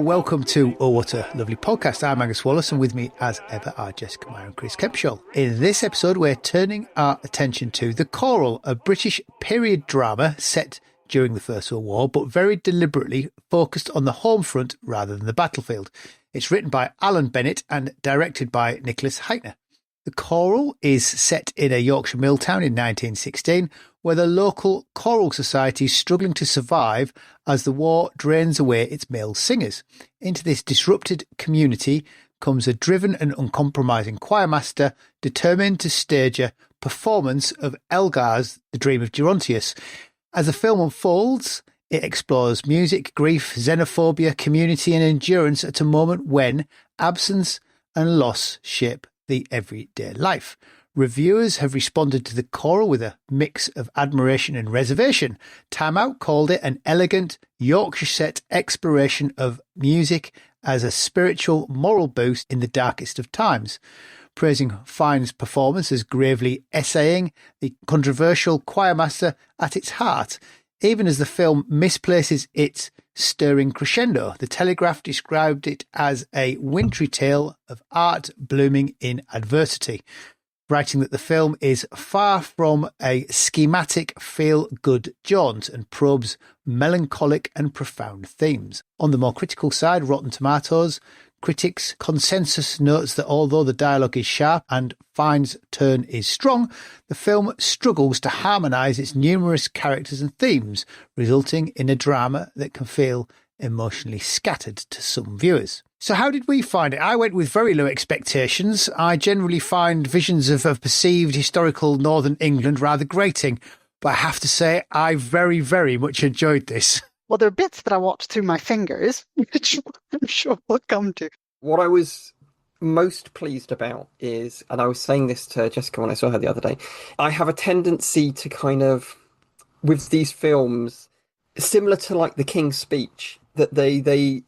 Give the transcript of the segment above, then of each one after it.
welcome to Oh What a Lovely Podcast. I'm Angus Wallace, and with me as ever are Jessica Meyer and Chris Kempshaw. In this episode, we're turning our attention to The Choral, a British period drama set during the First World War, but very deliberately focused on the home front rather than the battlefield. It's written by Alan Bennett and directed by Nicholas Heitner. The Choral is set in a Yorkshire mill town in 1916, where the local choral society is struggling to survive as the war drains away its male singers. Into this disrupted community comes a driven and uncompromising choirmaster determined to stage a performance of Elgar's The Dream of Gerontius. As the film unfolds, it explores music, grief, xenophobia, community and endurance at a moment when absence and loss shape the everyday life. Reviewers have responded to The Choral with a mix of admiration and reservation. Time Out called it an elegant, Yorkshire-set exploration of music as a spiritual, moral boost in the darkest of times, praising Fine's performance as gravely essaying the controversial choirmaster at its heart. Even as the film misplaces its stirring crescendo, The Telegraph described it as a wintry tale of art blooming in adversity, writing that the film is far from a schematic feel-good jaunt and probes melancholic and profound themes. On the more critical side, Rotten Tomatoes critics' consensus notes that although the dialogue is sharp and Fine's turn is strong, the film struggles to harmonise its numerous characters and themes, resulting in a drama that can feel emotionally scattered to some viewers. So how did we find it? I went with very low expectations. I generally find visions of perceived historical Northern England rather grating, but I have to say I very, very much enjoyed this. Well, there are bits that I watched through my fingers, which I'm sure we'll come to. What I was most pleased about is, and I was saying this to Jessica when I saw her the other day, I have a tendency to kind of, with these films, similar to like The King's Speech, that they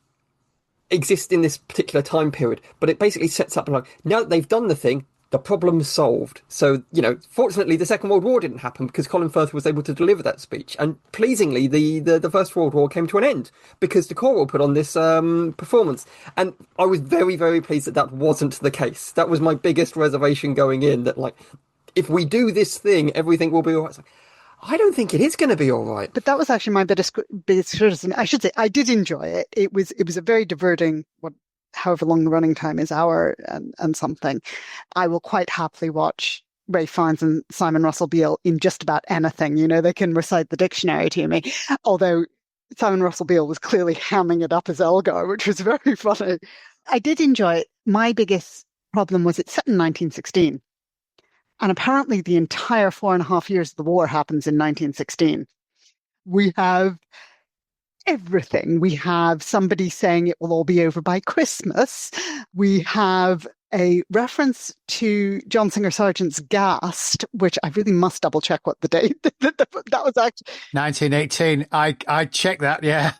exist in this particular time period, but it basically sets up like, now that they've done the thing, the problem's solved. So, fortunately, the Second World War didn't happen because Colin Firth was able to deliver that speech. And pleasingly, the First World War came to an end because the Choral put on this performance. And I was very, very pleased that that wasn't the case. That was my biggest reservation going in, that, like, if we do this thing, everything will be all right. Like, I don't think it is going to be all right. But that was actually my biggest criticism. I should say I did enjoy it. It was a very diverting, however long the running time is, hour and something. I will quite happily watch Ray Fiennes and Simon Russell Beale in just about anything. They can recite the dictionary to me. Although Simon Russell Beale was clearly hamming it up as Elgar, which was very funny. I did enjoy it. My biggest problem was it's set in 1916. And apparently the entire 4.5 years of the war happens in 1916. We have everything. We have somebody saying it will all be over by Christmas. We have a reference to John Singer Sargent's Gast, which I really must double check what the date that was actually 1918. I checked that, yeah.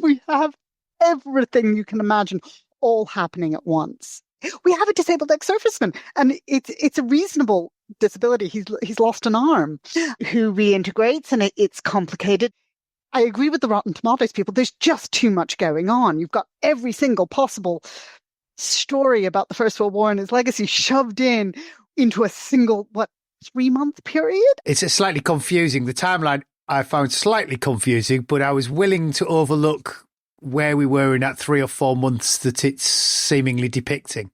We have everything you can imagine all happening at once. We have a disabled ex-serviceman, and it's a reasonable disability. He's lost an arm, who reintegrates, and it's complicated. I agree with the Rotten Tomatoes people. There's just too much going on. You've got every single possible story about the First World War and its legacy shoved into a single, 3-month period? It's slightly confusing. The timeline I found slightly confusing, but I was willing to overlook where we were in that 3 or 4 months that it's seemingly depicting.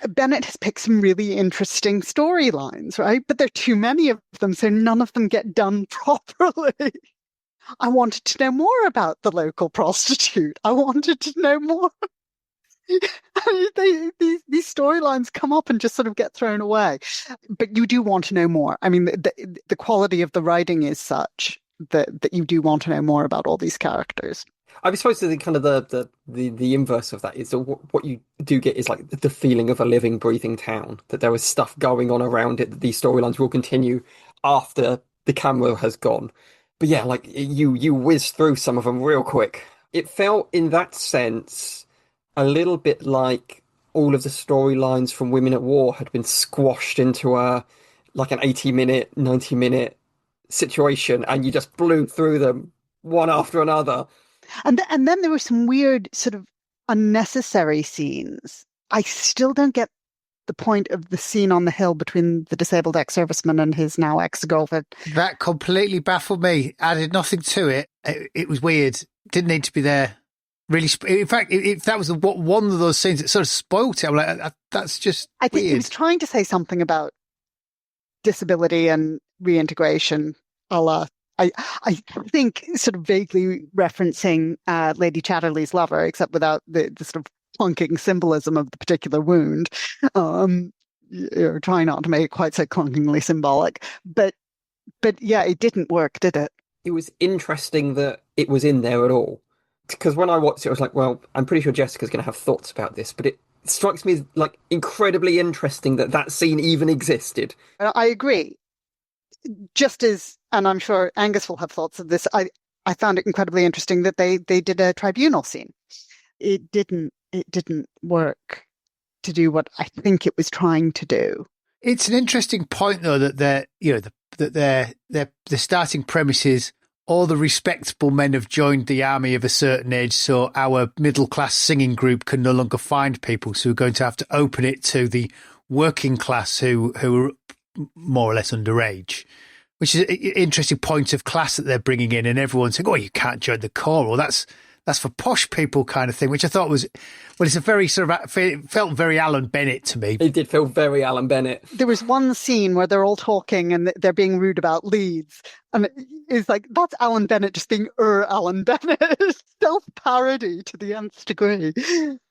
Bennett has picked some really interesting storylines, right? But there are too many of them, so none of them get done properly. I wanted to know more about the local prostitute. I wanted to know more. These storylines come up and just sort of get thrown away. But you do want to know more. I mean, the quality of the writing is such that you do want to know more about all these characters. I suppose the kind of the inverse of that is what you do get is like the feeling of a living, breathing town, that there is stuff going on around it, that these storylines will continue after the camera has gone. But yeah, like you whiz through some of them real quick. It felt in that sense a little bit like all of the storylines from Women at War had been squashed into an 80-minute, 90-minute situation, and you just blew through them one after another. And then there were some weird sort of unnecessary scenes. I still don't get the point of the scene on the hill between the disabled ex-serviceman and his now ex-girlfriend. That completely baffled me. Added nothing to it. It was weird. Didn't need to be there. Really, in fact, if that was one of those scenes that sort of spoilt it, I'm like, that's just I think weird. he was trying to say something about disability and reintegration, a la, I think sort of vaguely referencing Lady Chatterley's lover, except without the sort of clunking symbolism of the particular wound. You're trying not to make it quite so clunkingly symbolic. But yeah, it didn't work, did it? It was interesting that it was in there at all. Because when I watched it, I was like, well, I'm pretty sure Jessica's going to have thoughts about this, but it strikes me as like incredibly interesting that scene even existed. I agree. Just as, and I'm sure Angus will have thoughts of this, I found it incredibly interesting that they did a tribunal scene. It didn't work to do what I think it was trying to do. It's an interesting point, though, that the starting premise is all the respectable men have joined the army of a certain age, so our middle-class singing group can no longer find people, so we're going to have to open it to the working class who are more or less underage, which is an interesting point of class that they're bringing in, and everyone's saying, oh, you can't join the choral. That's for posh people kind of thing, which I thought was, well, it's a very sort of, it felt very Alan Bennett to me. It did feel very Alan Bennett. There was one scene where they're all talking and they're being rude about Leeds. And it's like, that's Alan Bennett just being Alan Bennett. Self-parody to the nth degree.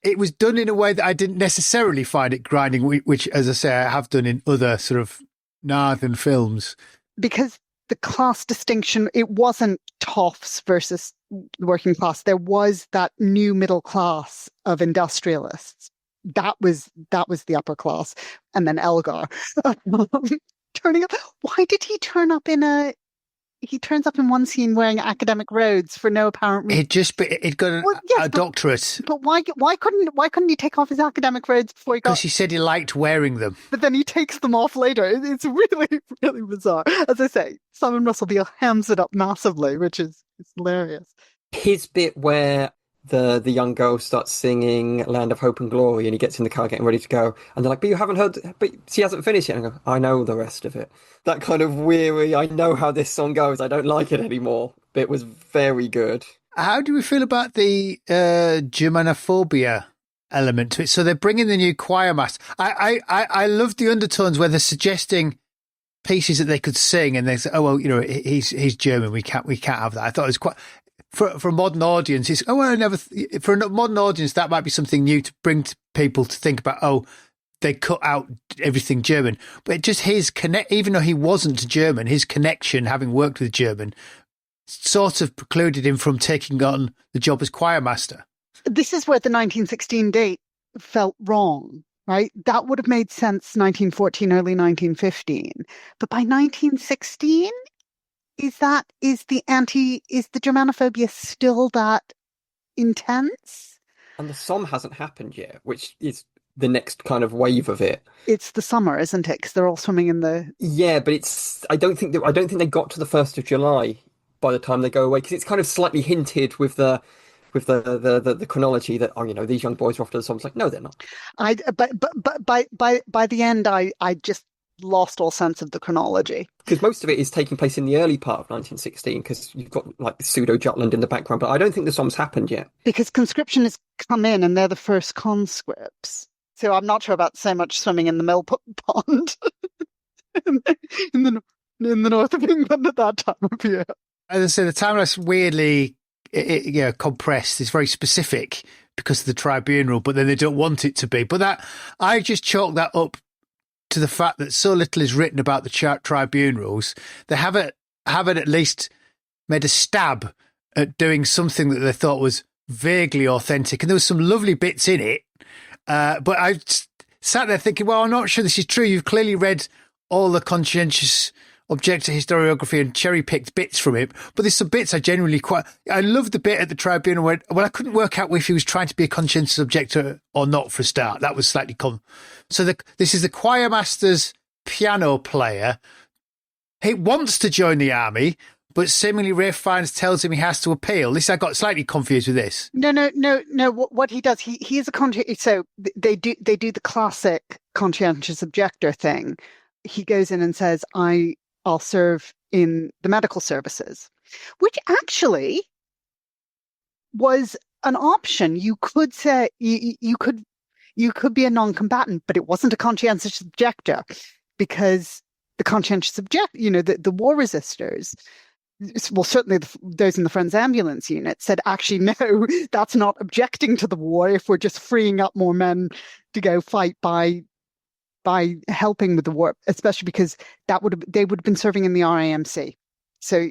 It was done in a way that I didn't necessarily find it grinding, which, as I say, I have done in other sort of northern films. Because the class distinction, it wasn't toffs versus the working class. There was that new middle class of industrialists. That was the upper class. And then Elgar turning up. Why did he turn up he turns up in one scene wearing academic robes for no apparent reason. He'd got a doctorate. But why couldn't he take off his academic robes before he got? Because he said he liked wearing them. But then he takes them off later. It's really, really bizarre. As I say, Simon Russell Beale hams it up massively, which is hilarious. His bit where the young girl starts singing Land of Hope and Glory and he gets in the car getting ready to go and they're like, but you haven't heard, but she hasn't finished yet. And I go, I know the rest of it. That kind of weary, I know how this song goes, I don't like it anymore. Bit was very good. How do we feel about the Germanophobia element to it? So they're bringing the new choir master. I love the undertones where they're suggesting pieces that they could sing and they say, oh, well, you know, he's German, we can't have that. I thought it was quite... For a modern audience, for a modern audience, that might be something new to bring to people to think about. Oh, they cut out everything German, but just his even though he wasn't German, his connection, having worked with German, sort of precluded him from taking on the job as choir master. This is where the 1916 date felt wrong, right? That would have made sense 1914, early 1915, but by 1916. Is the Germanophobia still that intense? And the Somme hasn't happened yet, which is the next kind of wave of it. It's the summer, isn't it? Because they're all swimming in the... Yeah, but I don't think they got to the 1st of July by the time they go away, because it's kind of slightly hinted with the chronology that, oh, you know, these young boys are off to the Somme. It's like, no, they're not. But by the end, I just lost all sense of the chronology. Because most of it is taking place in the early part of 1916, because you've got like pseudo-Jutland in the background, but I don't think the Somme's happened yet. Because conscription has come in and they're the first conscripts. So I'm not sure about so much swimming in the mill pond in the north of England at that time of year. As I say, the timeline weirdly compressed. It's very specific because of the tribunal, but then they don't want it to be. But that I just chalk that up to the fact that so little is written about the tribunals. They haven't at least made a stab at doing something that they thought was vaguely authentic. And there was some lovely bits in it. But I sat there thinking, well, I'm not sure this is true. You've clearly read all the conscientious objective historiography and cherry-picked bits from it. But there's some bits I genuinely I loved the bit at the tribunal where, well, I couldn't work out if he was trying to be a conscientious objector or not for a start. That was slightly So this is the choir master's piano player. He wants to join the army, but seemingly Ralph Fiennes tells him he has to appeal. I got slightly confused with this. No. What he does, he is a so they do the classic conscientious objector thing. He goes in and says, I'll serve in the medical services, which actually was an option. You could say you could be a non-combatant, but it wasn't a conscientious objector, because the conscientious the war resistors, well, certainly those in the Friends Ambulance unit, said, actually, no, that's not objecting to the war if we're just freeing up more men to go fight by helping with the war, especially because they would have been serving in the RAMC. So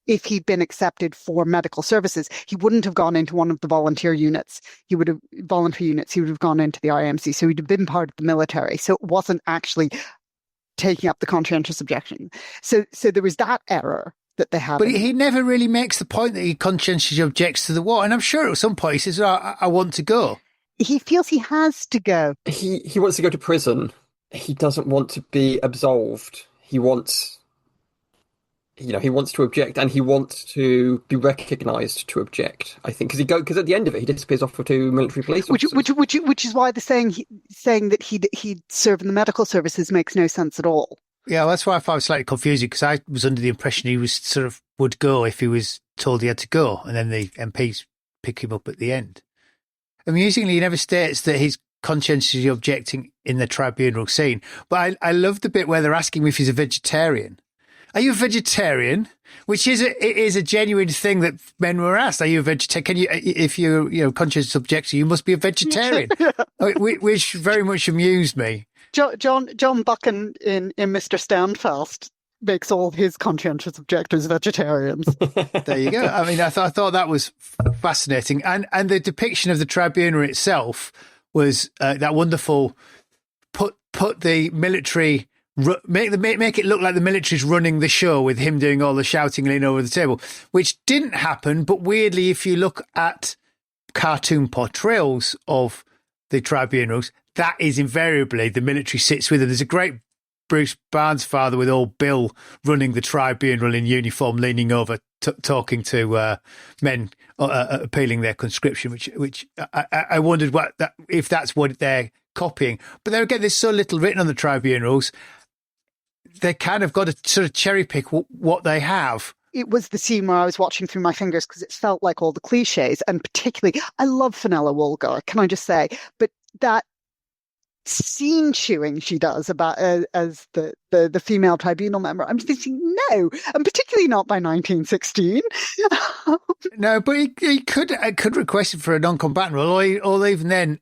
if he'd been accepted for medical services, he wouldn't have gone into one of the volunteer units. He would have gone into the RAMC. So he'd have been part of the military. So it wasn't actually taking up the conscientious objection. So there was that error that they have. But he never really makes the point that he conscientiously objects to the war. And I'm sure at some point he says, I want to go. He feels he has to go. He wants to go to prison. He doesn't want to be absolved. He wants to object, and he wants to be recognised to object. I think because at the end of it, he disappears off with two military police officers. Which is why the saying that he'd serve in the medical services makes no sense at all. Yeah, well, that's why I thought it was slightly confusing, because I was under the impression he was would go if he was told he had to go, and then the MPs pick him up at the end. Amusingly, he never states that he's conscientiously objecting in the tribunal scene. But I love the bit where they're asking him if he's a vegetarian. Are you a vegetarian? Which is a genuine thing that men were asked. Are you a vegetarian? Can you, if you're conscientious objector, you must be a vegetarian. Which very much amused me. John Buchan in Mr. Standfast makes all his conscientious objectors vegetarians. There you go. I mean, I thought that was fascinating, and the depiction of the tribunal itself was that wonderful. Put the military. Make it look like the military's running the show, with him doing all the shouting and leaning over the table, which didn't happen. But weirdly, if you look at cartoon portrayals of the tribunals, that is invariably the military sits with them. There's a great Bruce Barnes-father with old Bill running the tribunal in uniform, leaning over, talking to men appealing their conscription, which I wondered if that's what they're copying. But there again, there's so little written on the tribunals. They kind of got to sort of cherry pick what they have. It was the scene where I was watching through my fingers because it felt like all the cliches, and particularly, I love Fenella Woolgar, can I just say? But that scene chewing she does about as the female tribunal member, I'm thinking, no, and particularly not by 1916. No, but he could request it for a non-combatant role, or even then,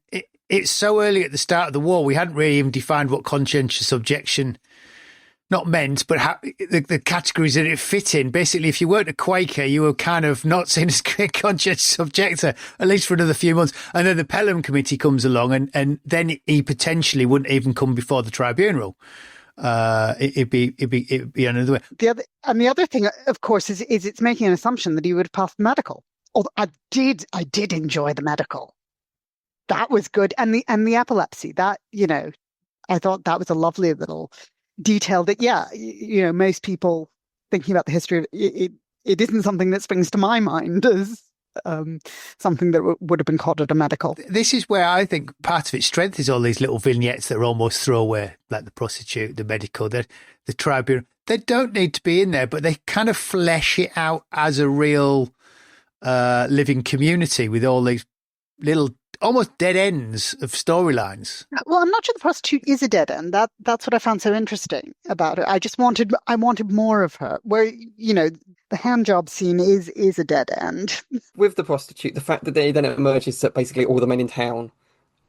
it's so early at the start of the war, we hadn't really even defined what conscientious objection not meant, but the categories that it fit in. Basically, if you weren't a Quaker, you were kind of not seen as a conscientious objector, at least for another few months. And then the Pelham Committee comes along, and then he potentially wouldn't even come before the tribunal. It'd be another way. The other thing, of course, is it's making an assumption that he would have passed medical. Although I did enjoy the medical. That was good, and the epilepsy. That, I thought that was a lovely little detail that, most people thinking about the history of it isn't something that springs to my mind as something that would have been caught at a medical. This is where I think part of its strength is all these little vignettes that are almost throwaway, like the prostitute, the medical, the tribunal. They don't need to be in there, but they kind of flesh it out as a real living community with all these little almost dead ends of storylines. Well, I'm not sure the prostitute is a dead end. That's what I found so interesting about it. I wanted more of her. Where, the hand job scene is a dead end. With the prostitute, the fact that then it emerges that basically all the men in town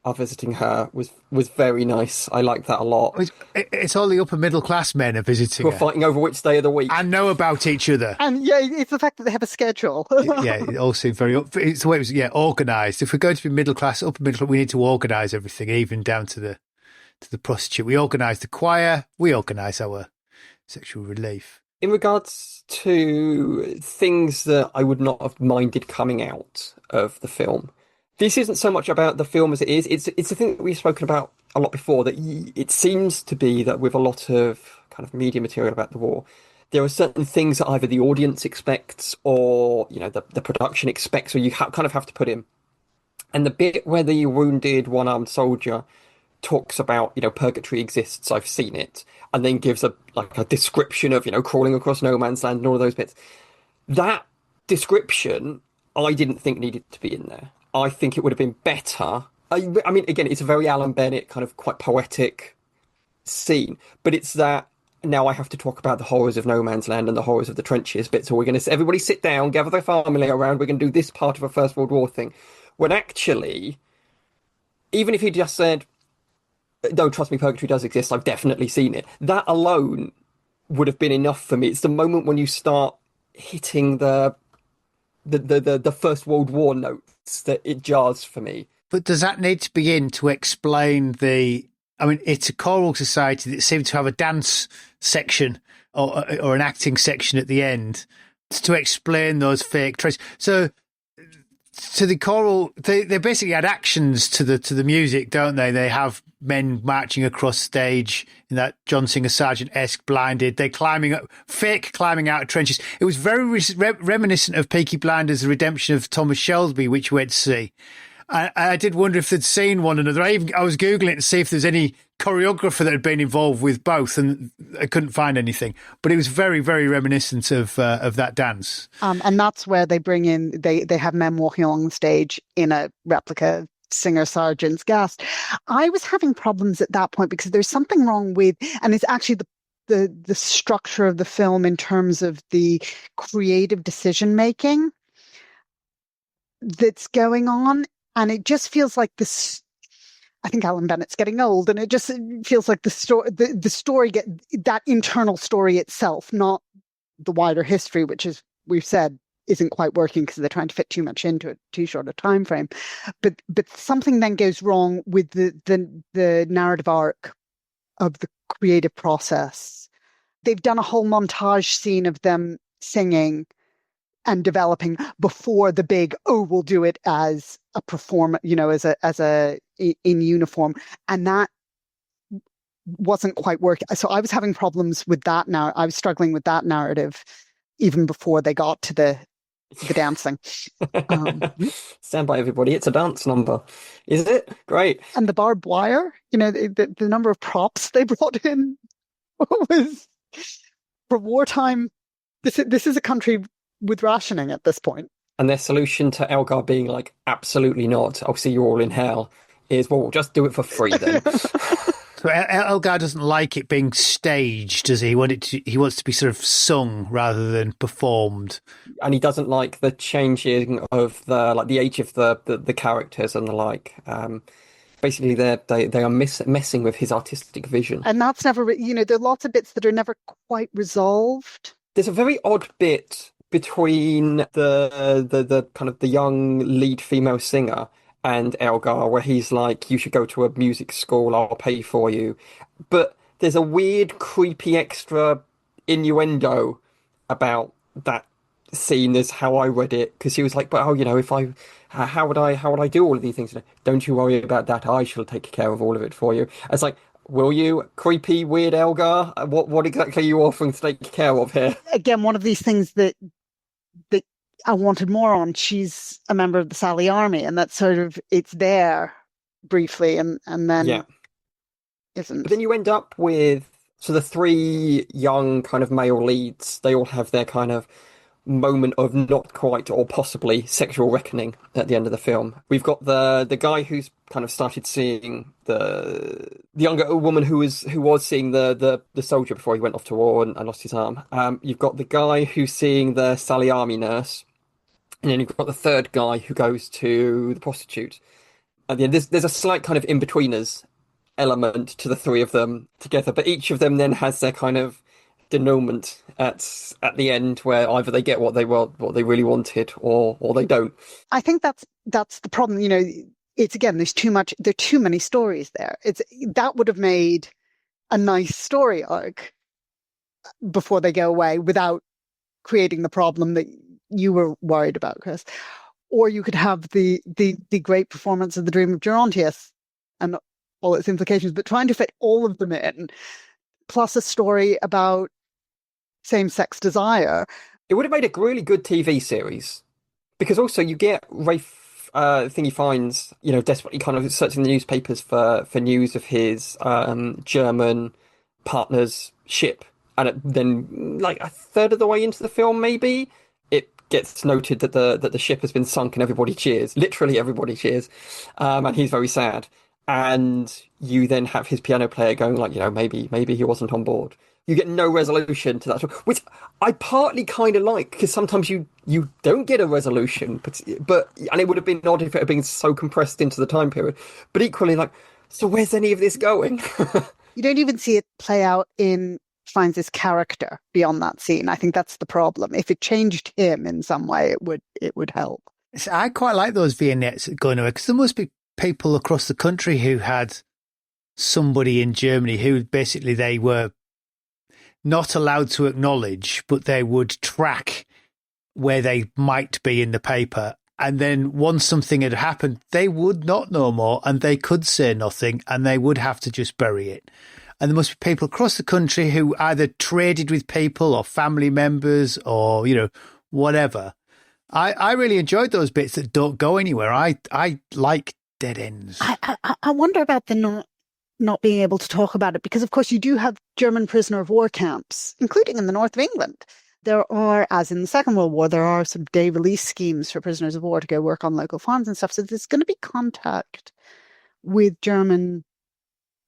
are visiting her was very nice. I liked that a lot. It's all the upper middle class men are visiting her. Who are fighting over which day of the week. And know about each other. And it's the fact that they have a schedule. Yeah, it all seemed it's the way it was, organised. If we're going to be middle class, upper middle class, we need to organise everything, even down to the prostitute. We organise the choir, we organise our sexual relief. In regards to things that I would not have minded coming out of the film, this isn't so much about the film as it is. It's a thing that we've spoken about a lot before, that it seems to be that with a lot of kind of media material about the war, there are certain things that either the audience expects or, the production expects, or you kind of have to put in. And the bit where the wounded one-armed soldier talks about, purgatory exists, I've seen it, and then gives a description of, crawling across no man's land and all of those bits. That description, I didn't think needed to be in there. I think it would have been better. I mean, again, it's a very Alan Bennett kind of quite poetic scene, but it's that now I have to talk about the horrors of no man's land and the horrors of the trenches bit. So we're going to everybody sit down, gather their family around. We're going to do this part of a First World War thing. When actually, even if he just said, "No, trust me, purgatory does exist. I've definitely seen it." That alone would have been enough for me. It's the moment when you start hitting the First World War notes that it jars for me. But does that need to begin to explain I mean, it's a choral society that seems to have a dance section or an acting section at the end to explain those fake traits. So to the choral, they basically add actions to the music, don't they? They have men marching across stage in that John Singer Sargent-esque blinded. They're climbing out of trenches. It was very reminiscent of Peaky Blinders, The Redemption of Thomas Shelby, which we went to see. I did wonder if they'd seen one another. I was Googling it to see if there's any choreographer that had been involved with both, and I couldn't find anything. But it was very, very reminiscent of that dance. And that's where they bring in, they have men walking along the stage in a replica Singer Sargent's Gas. I was having problems at that point because there's something wrong with, and it's actually the structure of the film in terms of the creative decision making that's going on. And it just feels like this. I think Alan Bennett's getting old, and it just feels like the story that internal story itself, not the wider history, which is, we've said, isn't quite working because they're trying to fit too much into it, too short a time frame. But something then goes wrong with the narrative arc of the creative process. They've done a whole montage scene of them singing and developing before the big, we'll do it as a performance, as a in uniform, and that wasn't quite working. So I was having problems with that. Now I was struggling with that narrative even before they got to the dancing. Stand by, everybody! It's a dance number, is it? Great. And the barbed wire, the number of props they brought in was for wartime. This is a country with rationing at this point. And their solution to Elgar being like, absolutely not, I'll see you all in hell, is, well, we'll just do it for free then. So Elgar doesn't like it being staged, does he? He wants to be sort of sung rather than performed. And he doesn't like the changing of the age of the characters and the like. Basically, they are messing with his artistic vision. And that's never, there are lots of bits that are never quite resolved. There's a very odd bit between the kind of the young lead female singer and Elgar, where he's like, "You should go to a music school, I'll pay for you." But there's a weird, creepy extra innuendo about that scene, is how I read it, because he was like, "But if I, how would I do all of these things? Don't you worry about that. I shall take care of all of it for you." It's like, will you, creepy, weird Elgar? What exactly are you offering to take care of here? Again, one of these things that I wanted more on. She's a member of the Sally Army, and that's sort of, it's there briefly, and then isn't. But then you end up with, so the three young kind of male leads, they all have their kind of moment of not quite or possibly sexual reckoning at the end of the film. We've got the guy who's kind of started seeing the younger woman who was seeing the soldier before he went off to war and lost his arm. You've got the guy who's seeing the Sally Army nurse, and then you've got the third guy who goes to the prostitute. At the end, there's a slight kind of in-betweeners element to the three of them together, but each of them then has their kind of denouement at the end, where either they get what they really wanted, or they don't. I think that's the problem. It's, again, there are too many stories there. That would have made a nice story arc before they go away without creating the problem that you were worried about, Chris. Or you could have the great performance of The Dream of Gerontius and all its implications, but trying to fit all of them in, plus a story about same-sex desire. It would have made a really good TV series. Because also you get Rafe, thing he finds, desperately kind of searching the newspapers for news of his German partner's ship. And then, like a third of the way into the film, maybe, it gets noted that the ship has been sunk and everybody cheers. Literally everybody cheers. And he's very sad. And you then have his piano player going like, maybe he wasn't on board. You get no resolution to that, which I partly kind of like, because sometimes you don't get a resolution, but and it would have been odd if it had been so compressed into the time period. But equally, like, so where's any of this going? You don't even see it play out in Fiennes' character beyond that scene. I think that's the problem. If it changed him in some way, it would help. So I quite like those vignettes going away, because there must be people across the country who had somebody in Germany who basically they were not allowed to acknowledge, but they would track where they might be in the paper. And then once something had happened, they would not know more and they could say nothing and they would have to just bury it. And there must be people across the country who either traded with people or family members or, whatever. I really enjoyed those bits that don't go anywhere. I like dead ends. I wonder about the not being able to talk about it, because of course you do have German prisoner of war camps, including in the north of England. There are, as in the Second World War, there are some day release schemes for prisoners of war to go work on local farms and stuff. So there's going to be contact with German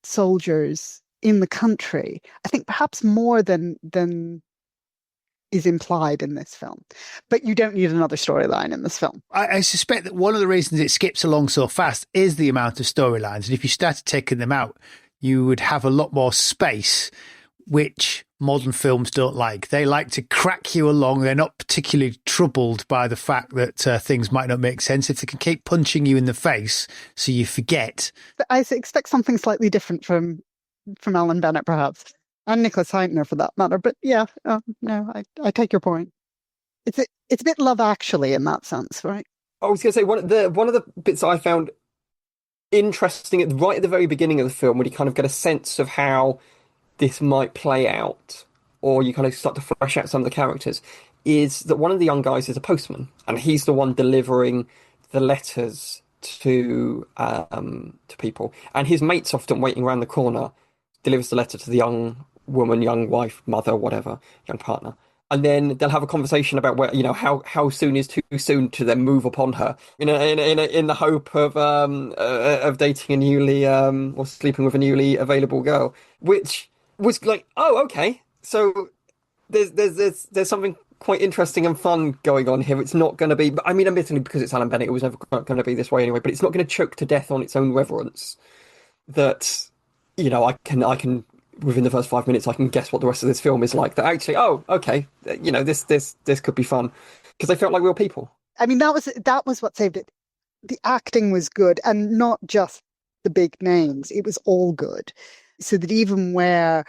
soldiers in the country. I think perhaps more than is implied in this film. But you don't need another storyline in this film. I suspect that one of the reasons it skips along so fast is the amount of storylines. And if you started taking them out, you would have a lot more space, which modern films don't like. They like to crack you along. They're not particularly troubled by the fact that things might not make sense. If they can keep punching you in the face so you forget. But I expect something slightly different from Alan Bennett, perhaps. And Nicholas Heitner, for that matter. But yeah, no, I take your point. It's a bit Love Actually in that sense, right? I was going to say one of the bits I found interesting right at the very beginning of the film, when you kind of get a sense of how this might play out, or you kind of start to flesh out some of the characters, is that one of the young guys is a postman, and he's the one delivering the letters to people, and his mate's often waiting around the corner, delivers the letter to the young woman, young wife, mother, whatever, young partner. And then they'll have a conversation about where, how soon is too soon to then move upon her, in the hope of dating a newly or sleeping with a newly available girl, which was like, oh, okay, so there's something quite interesting and fun going on here. It's not going to be, I mean, admittedly, because it's Alan Bennett, it was never going to be this way anyway. But it's not going to choke to death on its own reverence. That I can. Within the first 5 minutes, I can guess what the rest of this film is like. That actually, oh, okay, this could be fun, because they felt like real people. I mean, that was what saved it. The acting was good, and not just the big names. It was all good, so that even where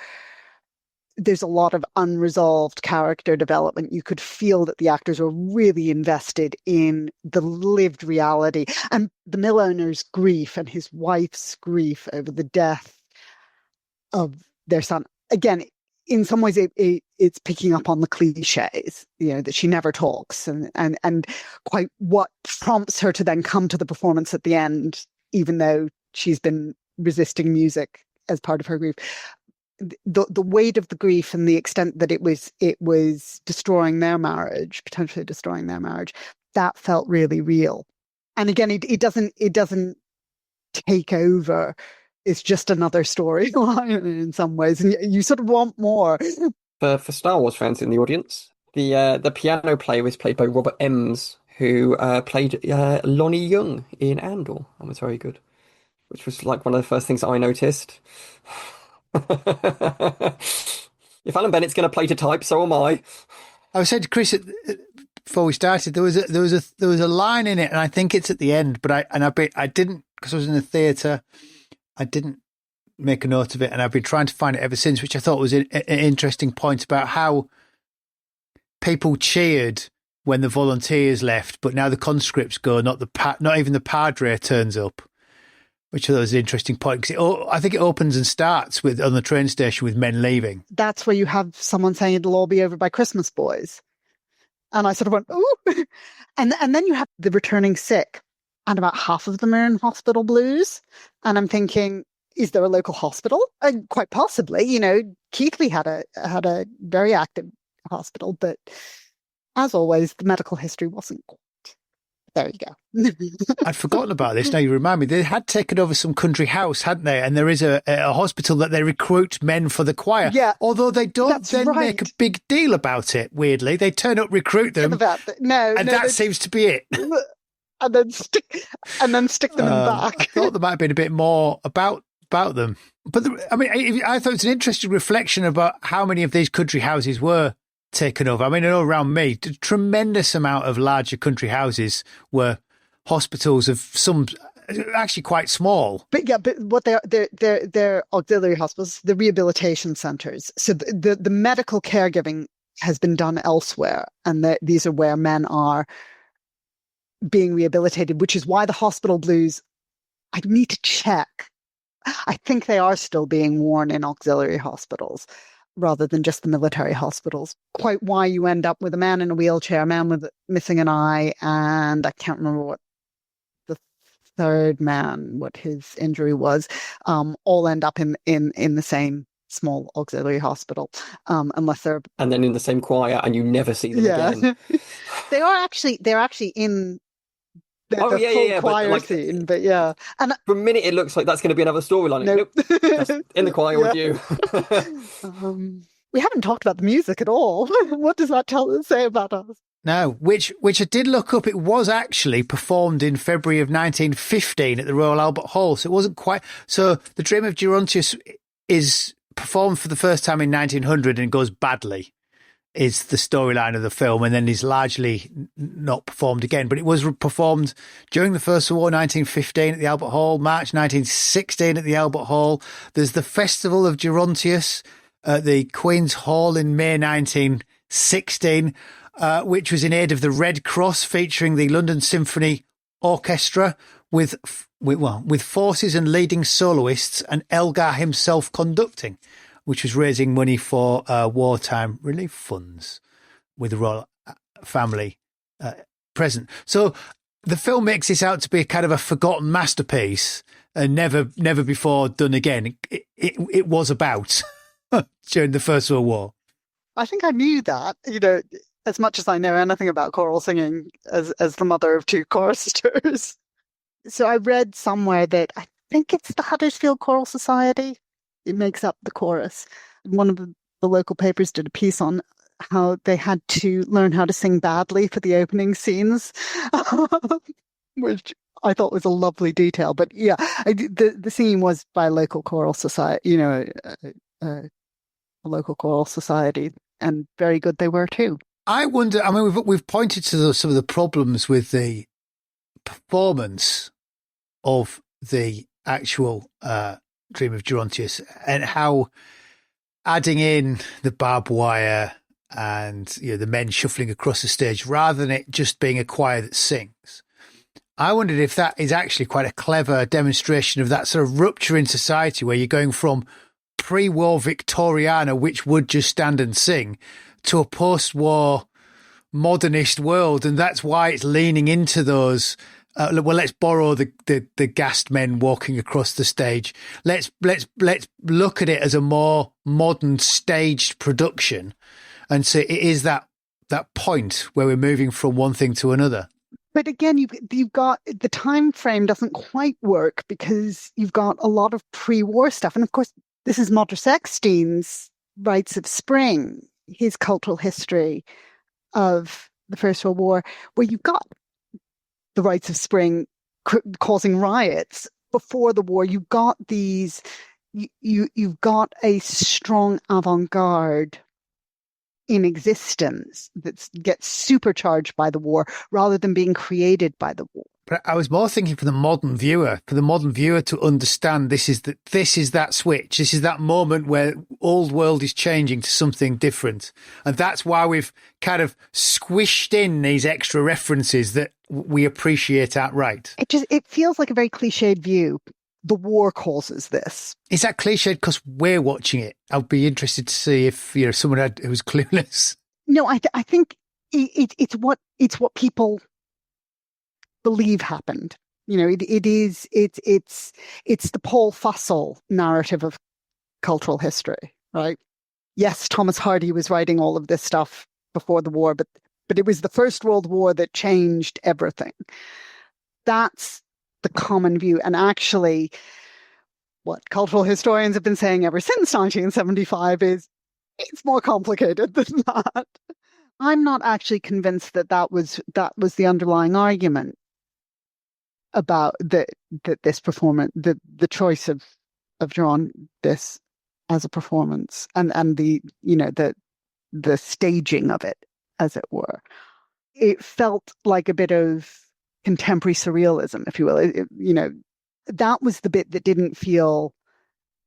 there's a lot of unresolved character development, you could feel that the actors were really invested in the lived reality and the mill owner's grief and his wife's grief over the death of their son. Again, in some ways, it's picking up on the cliches, that she never talks, and quite what prompts her to then come to the performance at the end, even though she's been resisting music as part of her grief. The weight of the grief and the extent that it was destroying their marriage, potentially destroying their marriage, that felt really real. And again, it doesn't take over. It's just another storyline in some ways, and you sort of want more. For Star Wars fans in the audience, the piano player was played by Robert Ems, who played Lonnie Young in Andor, and was very good, which was like one of the first things that I noticed. If Alan Bennett's going to play to type, so am I. I was saying to Chris before we started, there was a line in it, and I think it's at the end, but I didn't, because I was in the theatre. I didn't make a note of it, and I've been trying to find it ever since, which I thought was an interesting point about how people cheered when the volunteers left, but now the conscripts go, not even the padre turns up. Which was an interesting point, because I think it opens and starts with on the train station with men leaving. That's where you have someone saying it'll all be over by Christmas, boys. And I sort of went, ooh. And then you have the returning sick, and about half of them are in hospital blues. And I'm thinking, is there a local hospital? Quite possibly. Keighley had a very active hospital, but as always, the medical history wasn't quite. There you go. I'd forgotten about this. Now you remind me. They had taken over some country house, hadn't they? And there is a hospital that they recruit men for the choir. Yeah. Although they don't That's then right. make a big deal about it, weirdly. They turn up, recruit them. That seems to be it. And then stick them in back. I thought there might have been a bit more about them. But I thought it's an interesting reflection about how many of these country houses were taken over. I mean, I know around me, a tremendous amount of larger country houses were hospitals of some actually quite small. But what they're auxiliary hospitals, the rehabilitation centres. So the medical caregiving has been done elsewhere, and these are where men are being rehabilitated, which is why the hospital blues, I need to check. I think they are still being worn in auxiliary hospitals rather than just the military hospitals. Quite why you end up with a man in a wheelchair, a man with missing an eye, and I can't remember what the third man, what his injury was, all end up in the same small auxiliary hospital, unless they're... And then in the same choir, and you never see them again. They're actually in the full choir scene, but yeah. And for a minute, it looks like that's going to be another storyline. Nope. That's in the choir with you. We haven't talked about the music at all. What does that say about us? No, which I did look up. It was actually performed in February of 1915 at the Royal Albert Hall, so it wasn't quite... So The Dream of Gerontius is performed for the first time in 1900 and goes badly, is the storyline of the film, and then is largely not performed again. But it was performed during the First World War, 1915 at the Albert Hall, March 1916 at the Albert Hall. There's the Festival of Gerontius at the Queen's Hall in May 1916, which was in aid of the Red Cross, featuring the London Symphony Orchestra with forces and leading soloists, and Elgar himself conducting, which was raising money for wartime relief funds with the royal family present. So the film makes this out to be kind of a forgotten masterpiece and never before done again. It was about during the First World War. I think I knew that, as much as I know anything about choral singing as the mother of two choristers. So I read somewhere that I think it's the Huddersfield Choral Society. It makes up the chorus. One of the local papers did a piece on how they had to learn how to sing badly for the opening scenes, which I thought was a lovely detail. But yeah, the singing was by a local choral society, a local choral society, and very good they were too. I wonder, we've pointed to some of the problems with the performance of the actual Dream of Gerontius, and how adding in the barbed wire and the men shuffling across the stage rather than it just being a choir that sings. I wondered if that is actually quite a clever demonstration of that sort of rupture in society where you're going from pre-war Victoriana, which would just stand and sing, to a post-war modernist world, and that's why it's leaning into those. Let's borrow the gassed men walking across the stage. Let's look at it as a more modern staged production, and so it is that point where we're moving from one thing to another. But again, you've got the time frame doesn't quite work because you've got a lot of pre-war stuff, and of course, this is Modris Eckstein's Rites of Spring, his cultural history of the First World War, where you've got the Rites of Spring causing riots before the war. You've got these, you've got a strong avant-garde in existence that gets supercharged by the war rather than being created by the war. But I was more thinking for the modern viewer to understand this is that switch. This is that moment where old world is changing to something different. And that's why we've kind of squished in these extra references that we appreciate outright. It feels like a very cliched view. the war causes this. Is that cliched because we're watching it? I'd be interested to see if someone who was clueless. No, I think it's what people believe happened. It's the Paul Fussell narrative of cultural history, right? Yes, Thomas Hardy was writing all of this stuff before the war, but it was the First World War that changed everything. That's the common view. And actually, what cultural historians have been saying ever since 1975 is it's more complicated than that. I'm not actually convinced that was the underlying argument about that this performance, the choice of drawing this as a performance and the the staging of it, as it were. It felt like a bit of contemporary surrealism, if you will. That was the bit that didn't feel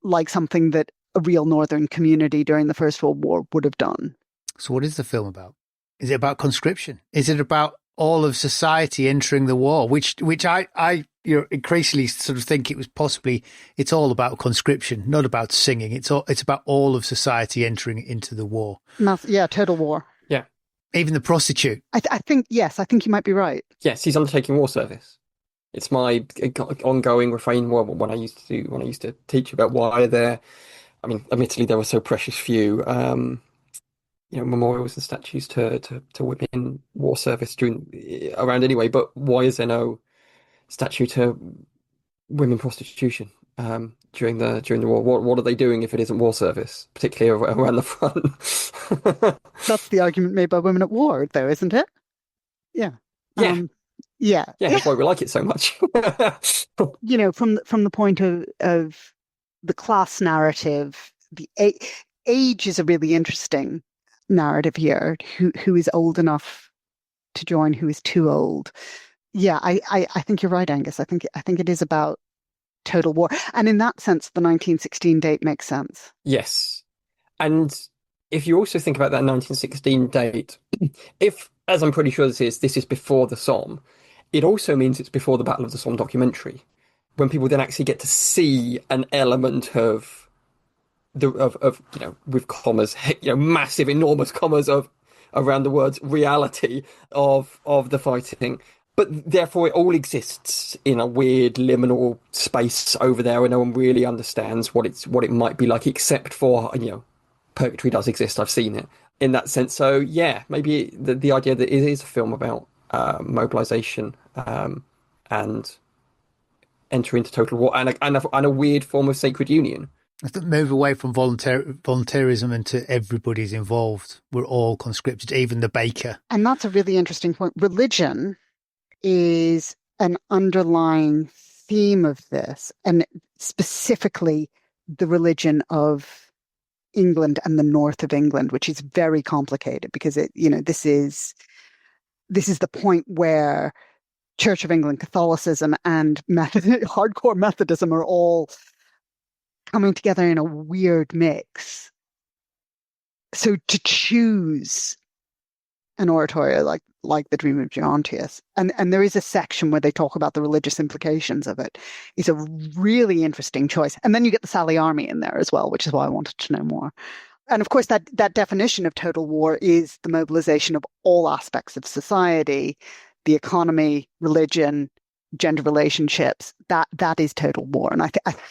like something that a real Northern community during the First World War would have done. So what is the film about? Is it about conscription? Is it about all of society entering the war? Which I increasingly sort of think it's all about conscription, not about singing. It's about all of society entering into the war. Yeah, total war. Yeah. Even the prostitute. I think you might be right. Yes, he's undertaking war service. It's my ongoing refrain when I used to teach about why there. I mean, admittedly, there were so precious few, memorials and statues to women in war service around anyway. But why is there no statue to women prostitution during the war? What are they doing if it isn't war service, particularly around the front? That's the argument made by women at war, though, isn't it? Yeah. Yeah. Yeah. Yeah, that's why we like it so much. From the point of the class narrative, the age is a really interesting narrative here. Who is old enough to join? Who is too old? Yeah, I think you're right, Angus. I think it is about total war, and in that sense, the 1916 date makes sense. Yes, and if you also think about that 1916 date, if, as I'm pretty sure this is before the Somme, it also means it's before the Battle of the Somme documentary, when people then actually get to see an element of with commas, massive, enormous commas of around the words reality of the fighting. But therefore, it all exists in a weird liminal space over there, where no one really understands what it might be like, except for purgatory does exist. I've seen it in that sense. So yeah, maybe the idea that it is a film about mobilization and enter into total war and a weird form of sacred union. I think move away from voluntarism into everybody's involved. We're all conscripted, even the baker. And that's a really interesting point. Religion is an underlying theme of this, and specifically the religion of England and the north of England, which is very complicated because this is the point where Church of England Catholicism and hardcore Methodism are all coming together in a weird mix. So to choose an oratorio like The Dream of Gerontius, and there is a section where they talk about the religious implications of it, is a really interesting choice. And then you get the Sally Army in there as well, which is why I wanted to know more. And of course, that definition of total war is the mobilization of all aspects of society, the economy, religion, gender relationships. That is total war. And I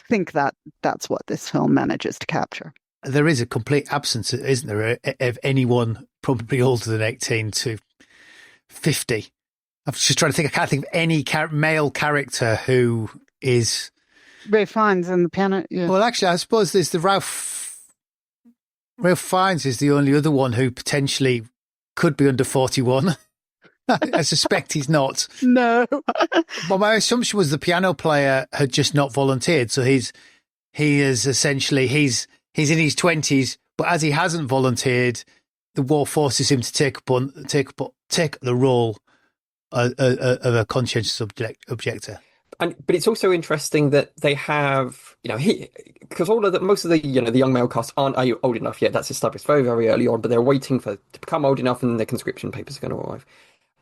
think that's what this film manages to capture. There is a complete absence, isn't there, of anyone probably older than 18 to 50. I'm just trying to think. I can't think of any male character who is... Ralph Fiennes in the piano. Yeah. Well, actually, I suppose there's the Ralph Fiennes is the only other one who potentially could be under 41. I suspect he's not. No. Well, my assumption was the piano player had just not volunteered. So he is essentially, he's in his 20s, but as he hasn't volunteered, the war forces him to take the role of a conscientious objector. But it's also interesting that they have, because most of the the young male cast aren't old enough yet. That's established very, very early on, but they're waiting to become old enough, and then their conscription papers are going to arrive.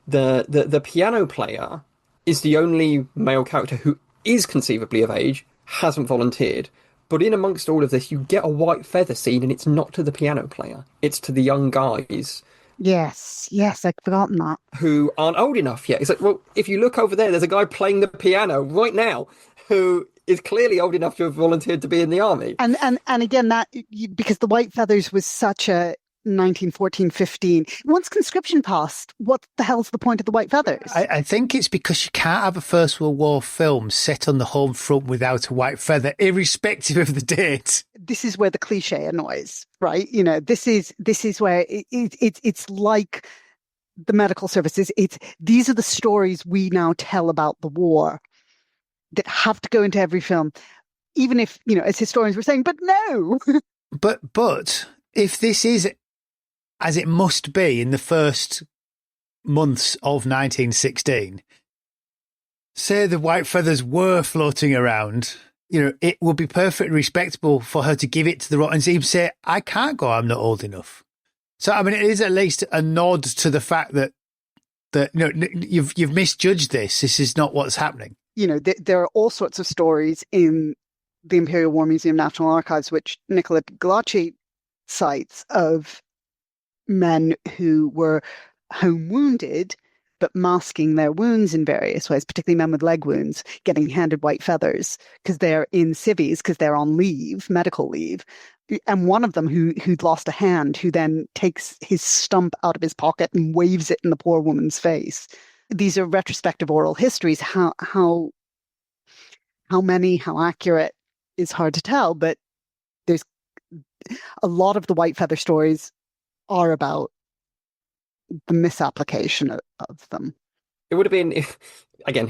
The piano player is the only male character who is conceivably of age, hasn't volunteered. But in amongst all of this, you get a white feather scene, and it's not to the piano player. It's to the young guys Yes, I'd forgotten that. who aren't old enough yet. It's like, well, if you look over there, there's a guy playing the piano right now who is clearly old enough to have volunteered to be in the army. And again, because the white feathers was such a 1914-15. Once conscription passed, what the hell's the point of the white feathers? I think it's because you can't have a First World War film set on the home front without a white feather, irrespective of the date. This is where the cliche annoys, right? This is where it's like the medical services. These are the stories we now tell about the war that have to go into every film, even if, as historians we're saying, but no. But if this is as it must be in the first months of 1916, say the white feathers were floating around, it would be perfectly respectable for her to give it to the and even say, I can't go, I'm not old enough. So, I mean, it is at least a nod to the fact that you've misjudged this. This is not what's happening. There are all sorts of stories in the Imperial War Museum National Archives, which Nicola Galacci cites, of men who were home wounded, but masking their wounds in various ways, particularly men with leg wounds, getting handed white feathers because they're in civvies, because they're on leave, medical leave. And one of them who'd lost a hand, who then takes his stump out of his pocket and waves it in the poor woman's face. These are retrospective oral histories. How many, how accurate is hard to tell, but there's a lot of the white feather stories are about the misapplication of them. It would have been, it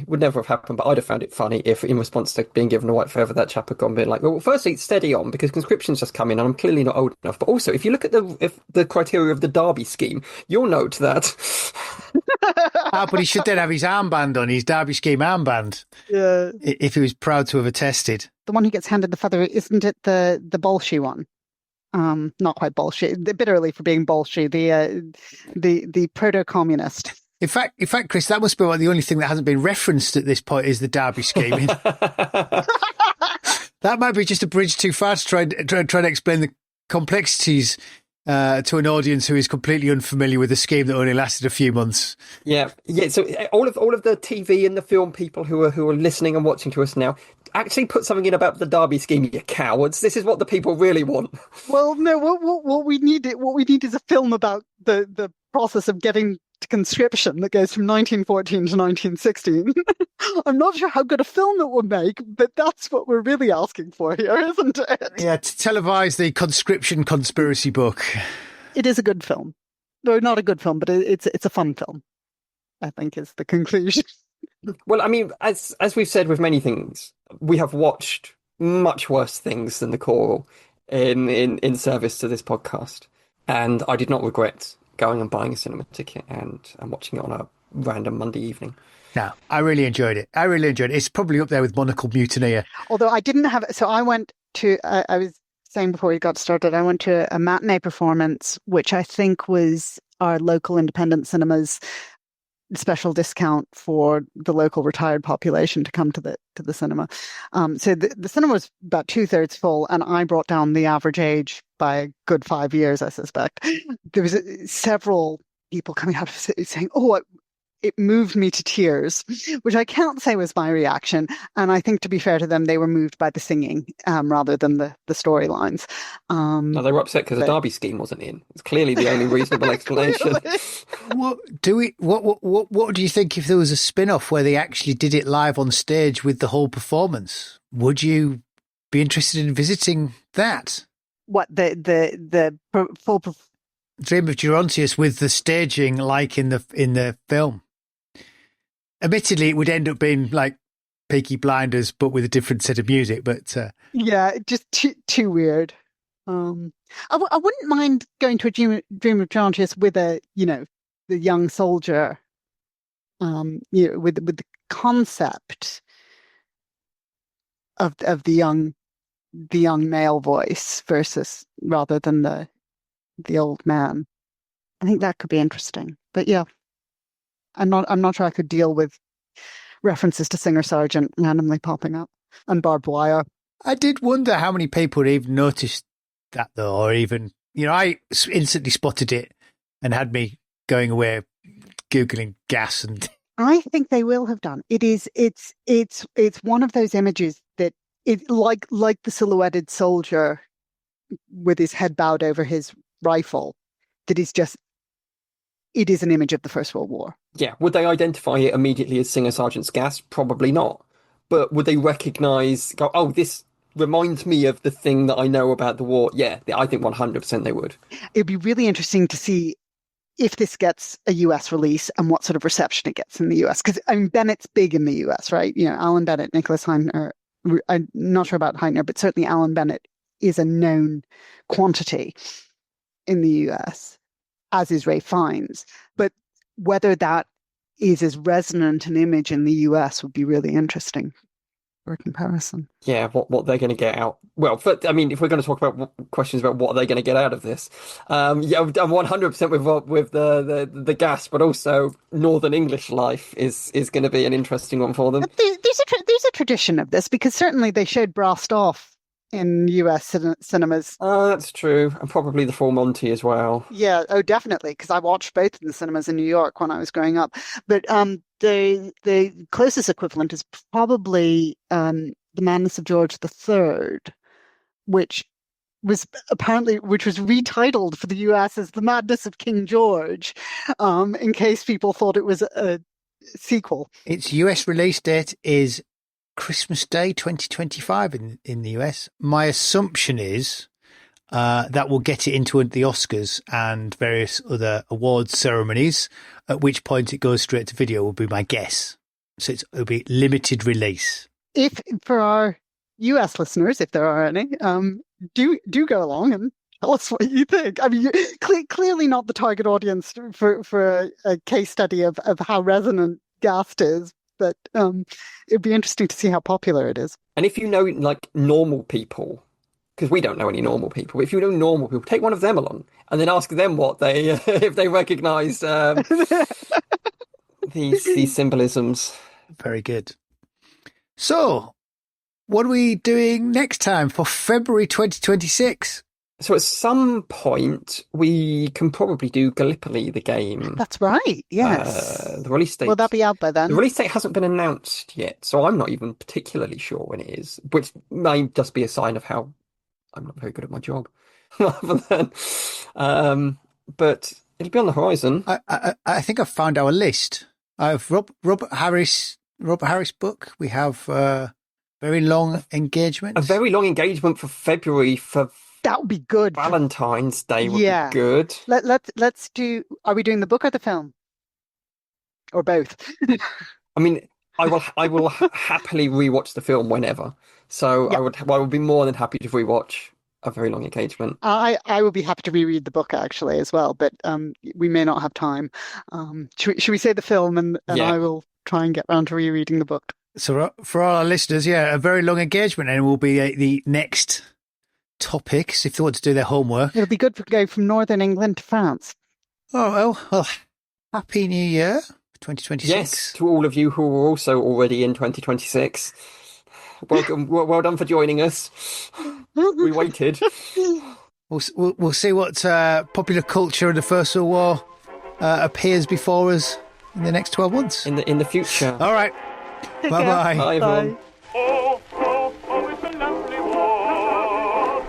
would never have happened, but I'd have found it funny if, in response to being given a white feather, that chap had gone being like, well, firstly, steady on, because conscription's just come in and I'm clearly not old enough. But also, if you look at the criteria of the Derby scheme, you'll note that... But he should then have his armband on, his Derby scheme armband. Yeah. If he was proud to have attested. The one who gets handed the feather, isn't it the Bolshoi one? Not quite Bolshoi, a bit early for being Bolshoi, the proto-communist. In fact, Chris, that must be the only thing that hasn't been referenced at this point is the Derby scheme. That might be just a bridge too far to try and explain the complexities to an audience who is completely unfamiliar with a scheme that only lasted a few months. Yeah. So all of the TV and the film people who are listening and watching to us now, actually put something in about the Derby scheme, you cowards. This is what the people really want. Well, no. What we need is a film about the process of getting to conscription that goes from 1914 to 1916. I'm not sure how good a film it will make, but that's what we're really asking for here, isn't it? Yeah, to televise the conscription conspiracy book. It is a good film. No, not a good film, but it's a fun film, I think, is the conclusion. Well, I mean, as we've said with many things, we have watched much worse things than the Choral in service to this podcast. And I did not regret going and buying a cinema ticket and watching it on a random Monday evening. No, I really enjoyed it. It's probably up there with Monocle Mutineer. Although I didn't have it. So I went to, I was saying before we got started, I went to a matinee performance, which I think was our local independent cinemas special discount for the local retired population to come to the cinema. So the cinema was about 2/3 full, and I brought down the average age by a good 5 years, I suspect. There was several people coming out of it saying, "Oh, it moved me to tears," which I can't say was my reaction. And I think, to be fair to them, they were moved by the singing rather than the storylines. No, they were upset because the Derby scheme wasn't in. It's clearly the only reasonable explanation. What do you think if there was a spin-off where they actually did it live on stage with the whole performance? Would you be interested in visiting that? What the full Dream of Gerontius with the staging like in the film? Admittedly, it would end up being like Peaky Blinders, but with a different set of music. But yeah, just too weird. I wouldn't mind going to a Dream of Gerontius with the young soldier. With the concept of the young male voice versus rather than the old man. I think that could be interesting. But yeah, I'm not sure I could deal with references to Singer Sargent randomly popping up. and barbed wire. I did wonder how many people would even noticed that, though, or even, I instantly spotted it and had me going away Googling gas and... I think they will have done. It's one of those images that like the silhouetted soldier with his head bowed over his rifle, that is just, it is an image of the First World War. Yeah, would they identify it immediately as Singer Sergeant's gas? Probably not. But would they recognise, oh, this reminds me of the thing that I know about the war? Yeah, I think 100% they would. It'd be really interesting to see if this gets a US release and what sort of reception it gets in the US. Because, Bennett's big in the US, right? Alan Bennett, Nicholas Heintner, I'm not sure about Heintner, but certainly Alan Bennett is a known quantity in the US, as is Ray Fiennes. But whether that is as resonant an image in the US would be really interesting for comparison. Yeah, what they're going to get out. Well, if we're going to talk about questions about what are they going to get out of this, I'm 100% with the gas, but also Northern English life is going to be an interesting one for them. There's a tradition of this, because certainly they showed Brassed Off in US cinemas. That's true, and probably the Full Monty as well. Yeah, definitely, because I watched both in the cinemas in New York when I was growing up. But the closest equivalent is probably The Madness of George III, which was retitled for the US as The Madness of King George, in case people thought it was a sequel. Its US release date is Christmas Day 2025 in the US. My assumption is that will get it into the Oscars and various other awards ceremonies, at which point it goes straight to video, would be my guess. So it'll be limited release. If for our US listeners, if there are any, do go along and tell us what you think. Clearly not the target audience for a case study of how resonant Gast is, but it'd be interesting to see how popular it is. And if you know, like, normal people, because we don't know any normal people, but if you know normal people, take one of them along and then ask them what they if they recognise these symbolisms. Very good. So, what are we doing next time for February 2026? So at some point, we can probably do Gallipoli, the game. That's right, yes. The release date. Will that be out by then? The release date hasn't been announced yet, so I'm not even particularly sure when it is, which may just be a sign of how I'm not very good at my job. Rather than, but it'll be on the horizon. I think I've found our list. I have Robert Harris book. We have Very Long Engagement. A Very Long Engagement for February for... That would be good. Valentine's Day would be good. Let's do... Are we doing the book or the film? Or both? I mean, I will happily rewatch the film whenever. So yep. I would be more than happy to rewatch A Very Long Engagement. I would be happy to reread the book actually as well, but we may not have time. Should we say the film and I will try and get round to rereading the book. So for all our listeners, A Very Long Engagement and will be the next topics if they want to do their homework. It'll be good to go from Northern England to France. Oh, well, Happy New Year 2026. Yes, to all of you who are also already in 2026. Welcome, well done for joining us. We waited. We'll see what popular culture of the First World War appears before us in the next 12 months. In the future. All right. Bye-bye. Bye, everyone. Oh, it's a lovely war.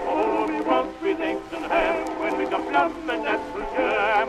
Oh, we want with eggs and ham when we got plum and apple jam.